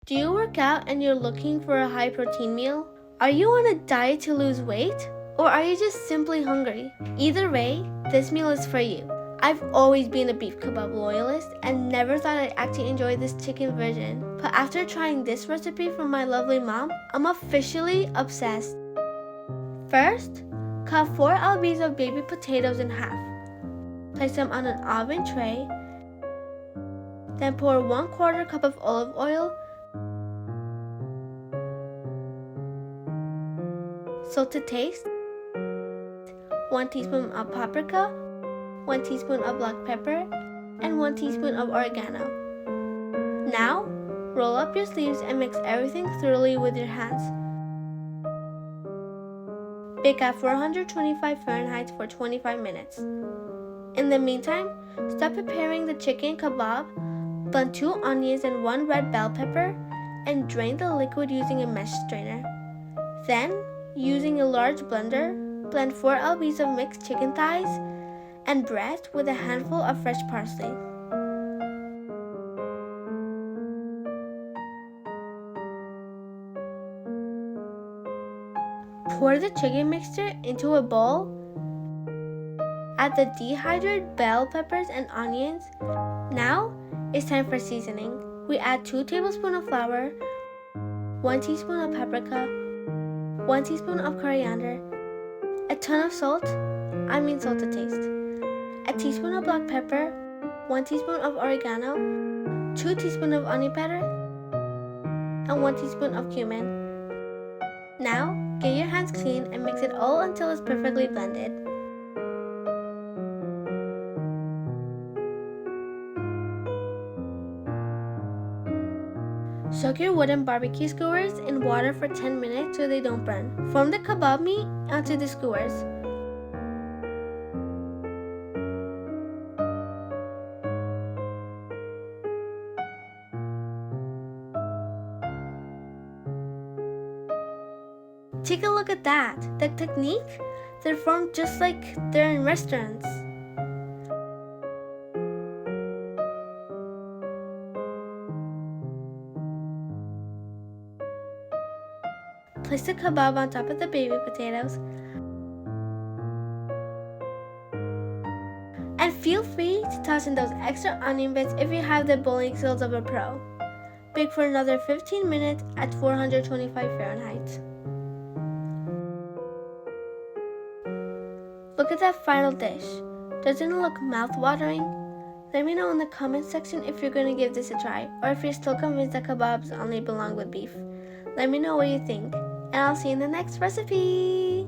Do you work out and you're looking for a high protein meal? Are you on a diet to lose weight? Or are you just simply hungry? Either way, this meal is for you. I've always been a beef kebab loyalist and never thought I'd actually enjoy this chicken version. But after trying this recipe from my lovely mom, I'm officially obsessed. First, cut 4 lbs of baby potatoes in half. Place them on an oven tray. Then pour 1/4 cup of olive oil, salt to taste, 1 teaspoon of paprika, 1 teaspoon of black pepper, and 1 teaspoon of oregano. Now, roll up your sleeves and mix everything thoroughly with your hands. Bake at 425 Fahrenheit for 25 minutes. In the meantime, start preparing the chicken kebab. Blend 2 onions and 1 red bell pepper and drain the liquid using a mesh strainer. Then, using a large blender, blend 4 lbs of mixed chicken thighs and breast with a handful of fresh parsley. Pour the chicken mixture into a bowl. Add the dehydrated bell peppers and onions. Now, it's time for seasoning. We add 2 tablespoons of flour, 1 teaspoon of paprika, 1 teaspoon of coriander, a ton of salt, salt to taste, a teaspoon of black pepper, 1 teaspoon of oregano, 2 teaspoons of onion powder, and 1 teaspoon of cumin. Now, get your hands clean and mix it all until it's perfectly blended. Soak your wooden barbecue skewers in water for 10 minutes so they don't burn. Form the kebab meat onto the skewers. Take a look at that. The technique? They're formed just like they're in restaurants. Place the kebab on top of the baby potatoes. And feel free to toss in those extra onion bits if you have the bowling skills of a pro. Bake for another 15 minutes at 425 Fahrenheit. Look at that final dish. Doesn't it look mouth-watering? Let me know in the comments section if you're going to give this a try, or if you're still convinced that kebabs only belong with beef. Let me know what you think, and I'll see you in the next recipe!